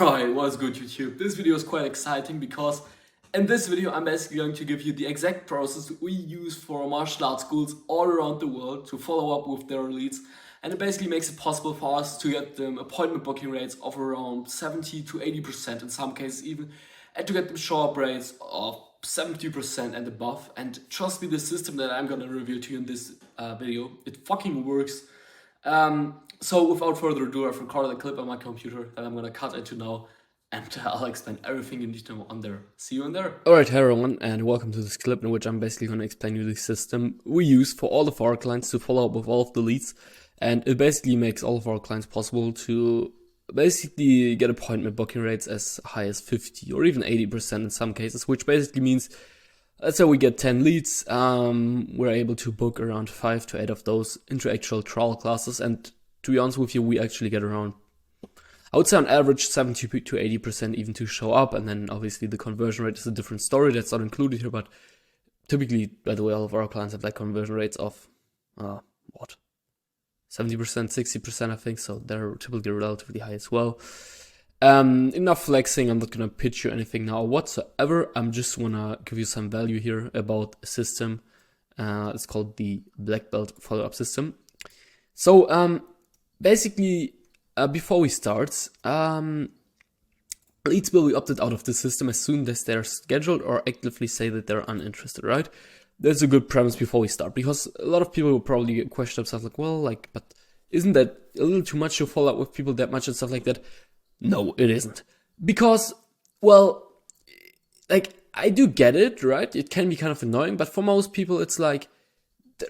Alright, what's good YouTube? This video is quite exciting because in this video I'm basically going to give you the exact process we use for martial arts schools all around the world to follow up with their elites, and it basically makes it possible for us to get them appointment booking rates of around 70 to 80% in some cases even, and to get them show up rates of 70% and above. And trust me, the system that I'm gonna reveal to you in this video, it fucking works. So without further ado, I've recorded a clip on my computer that I'm gonna cut into now, and I'll explain everything you need to know on there. See you in there. Alright, hey everyone, and welcome to this clip in which I'm basically going to explain you the system we use for all of our clients to follow up with all of the leads. And it basically makes all of our clients possible to basically get appointment booking rates as high as 50 or even 80% in some cases, which basically means, let's say we get 10 leads, we're able to book around 5 to 8 of those into actual trial classes. And to be honest with you, we actually get around, I would say on average 70 to 80% even to show up. And then obviously the conversion rate is a different story, that's not included here, but typically, by the way, all of our clients have like conversion rates of 70%, 60%, I think, so they're typically relatively high as well. Enough flexing, I'm not gonna pitch you anything now whatsoever. I'm just wanna give you some value here about a system. It's called the Black Belt follow-up system. So basically, before we start, leads will be opted out of the system as soon as they're scheduled or actively say that they're uninterested, right? That's a good premise before we start, because a lot of people will probably question themselves like, well, like, but isn't that a little too much to follow up with people that much and stuff like that? No, it isn't. Because, well, like, I do get it, right? It can be kind of annoying, but for most people, it's like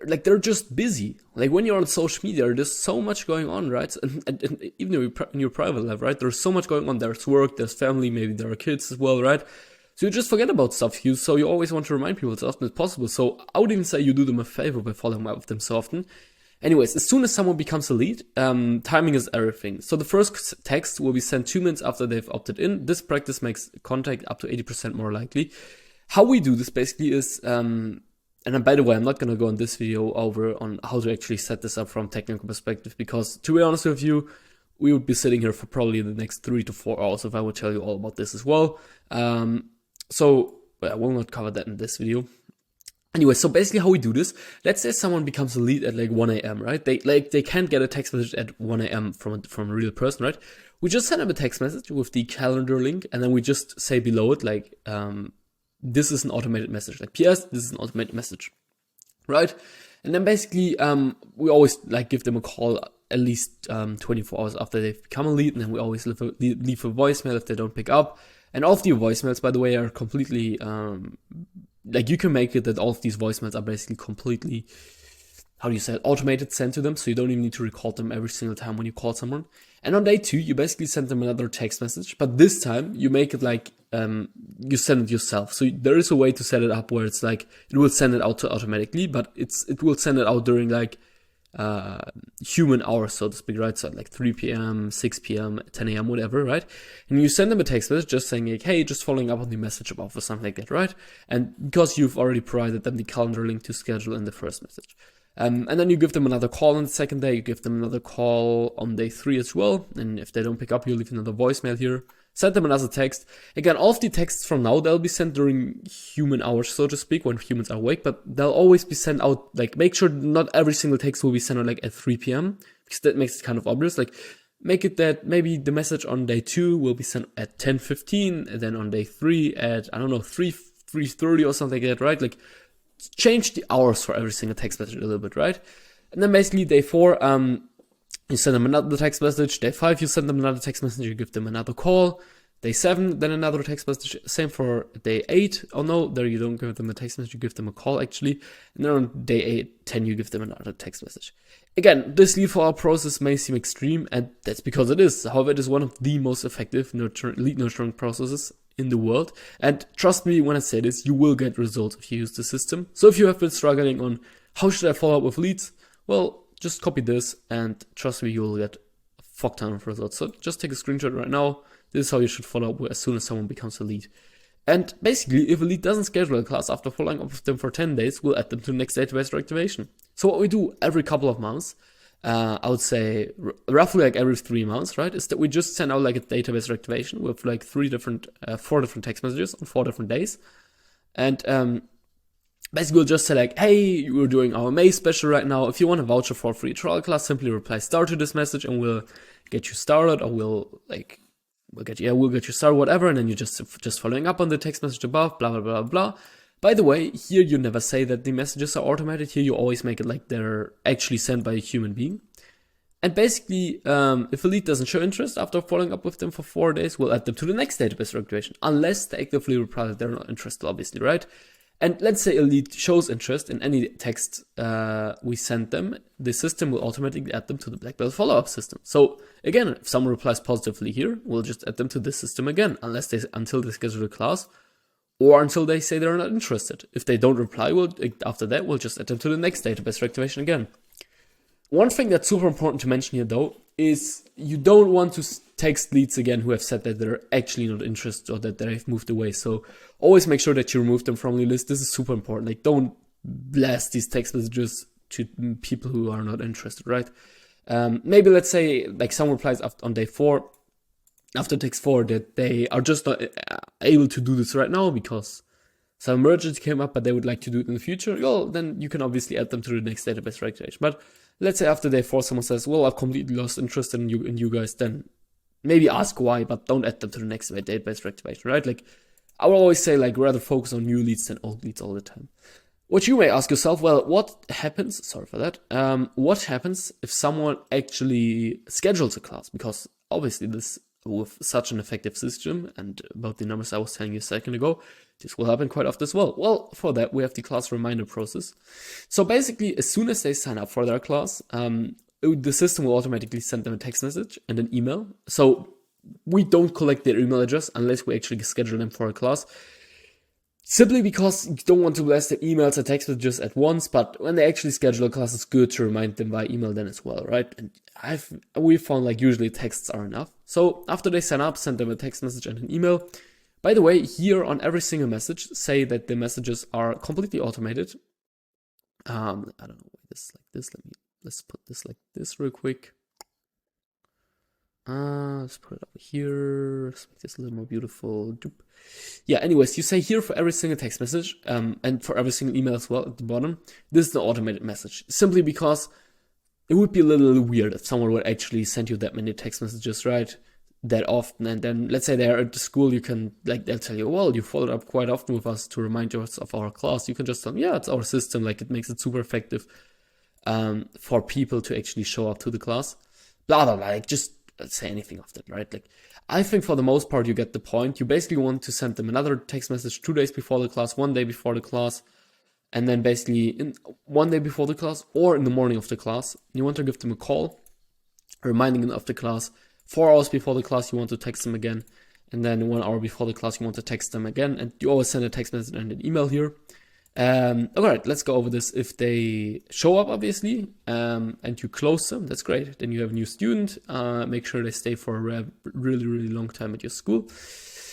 they're just busy. Like when you're on social media, there's so much going on, right? And even in your private life, right? There's so much going on. There's work, there's family, maybe there are kids as well, right? So you just forget about stuff. So you always want to remind people as often as possible. So I would even say you do them a favor by following up with them so often. Anyways, as soon as someone becomes a lead, timing is everything. So the first text will be sent 2 minutes after they've opted in. This practice makes contact up to 80% more likely. How we do this basically is, and by the way, I'm not going to go in this video over on how to actually set this up from a technical perspective, because to be honest with you, we would be sitting here for probably the next 3 to 4 hours if I would tell you all about this as well. So I will not cover that in this video. Anyway, so basically how we do this, let's say someone becomes a lead at like 1 a.m., right? They can't get a text message at 1 a.m. from a real person, right? We just send them a text message with the calendar link, and then we just say below it, like, this is an automated message, like, PS, this is an automated message, right? And then basically, we always like give them a call at least 24 hours after they've become a lead, and then we always leave a voicemail if they don't pick up. And all of the voicemails, by the way, are completely, like, you can make it that all of these voicemails are basically completely, how do you say it, automated, sent to them, so you don't even need to record them every single time when you call someone. And on day 2, you basically send them another text message, but this time you make it like, you send it yourself. So there is a way to set it up where it's like, it will send it out automatically, but it will send it out during like, human hours, so to speak, right? So like 3 p.m., 6 p.m., 10 a.m., whatever, right? And you send them a text message just saying like, hey, just following up on the message above or something like that, right? And because you've already provided them the calendar link to schedule in the first message. And then you give them another call on the second day, you give them another call on day 3 as well. And if they don't pick up, you leave another voicemail here. Send them another text. Again, all of the texts from now, they'll be sent during human hours, so to speak, when humans are awake, but they'll always be sent out, like, make sure not every single text will be sent out, like, at 3 p.m., because that makes it kind of obvious. Like, make it that maybe the message on day 2 will be sent at 10:15, and then on day 3 at, I don't know, 3:30 or something like that, right? Like, change the hours for every single text message a little bit, right? And then basically day 4, you send them another text message. Day 5, you send them another text message. You give them another call. Day 7, then another text message. Same for day 8. Oh no, there you don't give them a text message. You give them a call actually. And then on day 10, you give them another text message. Again, this lead follow-up process may seem extreme, and that's because it is. However, it is one of the most effective lead nurturing processes in the world. And trust me when I say this, you will get results if you use the system. So if you have been struggling on how should I follow up with leads, well, just copy this and trust me, you will get a fuck ton of results. So just take a screenshot right now. This is how you should follow up as soon as someone becomes a lead. And basically, if a lead doesn't schedule a class after following up with them for 10 days, we'll add them to the next database reactivation. So what we do every couple of months, I would say roughly like every 3 months, right? Is that we just send out like a database reactivation with like 4 different text messages on 4 different days. And basically we'll just say like, hey, we're doing our May special right now. If you want a voucher for a free trial class, simply reply start to this message and we'll get you started, or we'll get you started, whatever. And then you just following up on the text message above, blah, blah, blah, blah. By the way, here you never say that the messages are automated. Here you always make it like they're actually sent by a human being. And basically, if a lead doesn't show interest after following up with them for 4 days, we'll add them to the next database reactivation, unless they actively reply that they're not interested, obviously, right? And let's say a lead shows interest in any text we send them, the system will automatically add them to the Black Belt follow-up system. So again, if someone replies positively here, we'll just add them to this system again, until they schedule a class, or until they say they're not interested. If they don't reply, after that, we'll just add them to the next database reactivation again. One thing that's super important to mention here, though, is you don't want to text leads again who have said that they're actually not interested or that they've moved away. So always make sure that you remove them from your list. This is super important. Like, don't blast these text messages to people who are not interested, right? Maybe let's say like someone replies on day 4, after text 4, that they are just not able to do this right now because some emergency came up, but they would like to do it in the future. Well, then you can obviously add them to the next database reactivation. But let's say after day 4, someone says, well, I've completely lost interest in you guys, then maybe ask why, but don't add them to the next database reactivation, right? Like, I will always say, like, rather focus on new leads than old leads all the time. What you may ask yourself, well, what happens, sorry for that, what happens if someone actually schedules a class? Because obviously this, with such an effective system, and about the numbers I was telling you a second ago, this will happen quite often as well. Well, for that, we have the class reminder process. So basically, as soon as they sign up for their class, the system will automatically send them a text message and an email. So we don't collect their email address unless we actually schedule them for a class. Simply because you don't want to blast their emails and text messages at once, but when they actually schedule a class, it's good to remind them by email then as well, right? And we found like usually texts are enough. So after they sign up, send them a text message and an email. By the way, here on every single message, say that the messages are completely automated. I don't know why this like this. Let's put this like this real quick. Let's put it over here. Let's make this a little more beautiful. Yeah, anyways, you say here for every single text message, and for every single email as well at the bottom, this is an automated message. Simply because it would be a little weird if someone would actually send you that many text messages, right? That often, and then let's say they're at the school, you can, like, they'll tell you, well, you followed up quite often with us to remind us of our class. You can just tell them, yeah, it's our system, like, it makes it super effective for people to actually show up to the class. Blah, blah, blah, like, just say anything of that, right? Like, I think for the most part, you get the point. You basically want to send them another text message 2 days before the class, 1 day before the class, and then basically in 1 day before the class or in the morning of the class, you want to give them a call, reminding them of the class. 4 hours before the class, you want to text them again. And then 1 hour before the class, you want to text them again. And you always send a text message and an email here. Alright, let's go over this. If they show up, obviously, and you close them, that's great. Then you have a new student. Make sure they stay for a really, really long time at your school.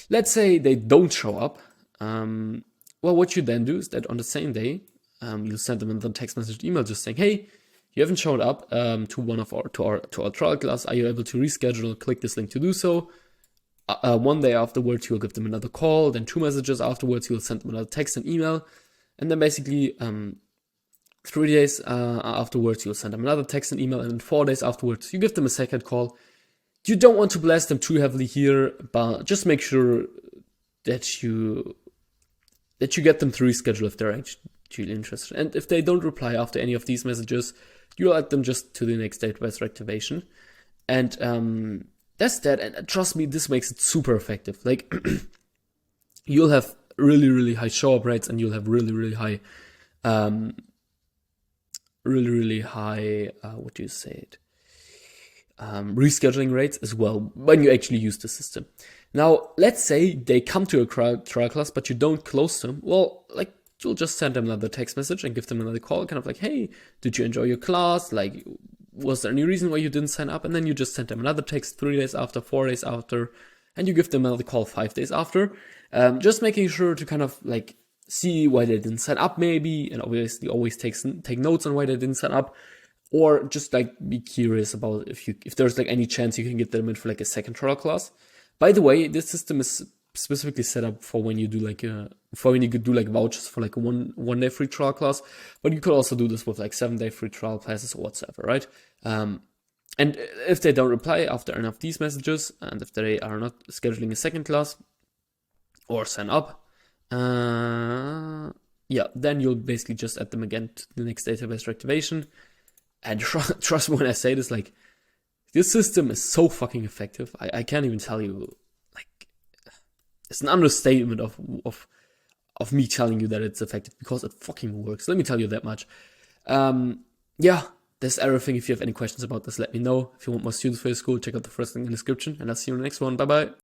Let's say they don't show up. Well, what you then do is that on the same day, you'll send them another text message, email, just saying, hey, you haven't shown up to our trial class. Are you able to reschedule? Click this link to do so. 1 day afterwards, you'll give them another call. Then 2 messages afterwards, you'll send them another text and email. And then basically 3 days afterwards, you'll send them another text and email. And then 4 days afterwards, you give them a second call. You don't want to blast them too heavily here, but just make sure that you get them to reschedule if they're actually interested. And if they don't reply after any of these messages, you'll add them just to the next database reactivation. And that's that. And trust me, this makes it super effective. Like, you'll have really, really high show-up rates, and you'll have really, really high, what do you say it? Rescheduling rates as well when you actually use the system. Now, let's say they come to a trial class, but you don't close them. Well, like, you'll just send them another text message and give them another call, kind of like, hey, did you enjoy your class? Like, was there any reason why you didn't sign up? And then you just send them another text 3 days after, 4 days after, and you give them another call 5 days after. Just making sure to kind of like see why they didn't sign up maybe, and obviously always take notes on why they didn't sign up. or just like be curious about if there's like any chance you can get them in for like a second trial class. By the way, this system is specifically set up for when you do like for when you could do like vouchers for like a one day free trial class, but you could also do this with like 7-day free trial classes or whatsoever, right? And if they don't reply after enough these messages, and if they are not scheduling a second class or sign up, yeah, then you'll basically just add them again to the next database reactivation. And trust me when I say this, like, this system is so fucking effective. I can't even tell you, like, it's an understatement of me telling you that it's effective, because it fucking works. Let me tell you that much. Yeah, that's everything. If you have any questions about this, let me know. If you want more students for your school, check out the first link in the description, and I'll see you in the next one. Bye bye.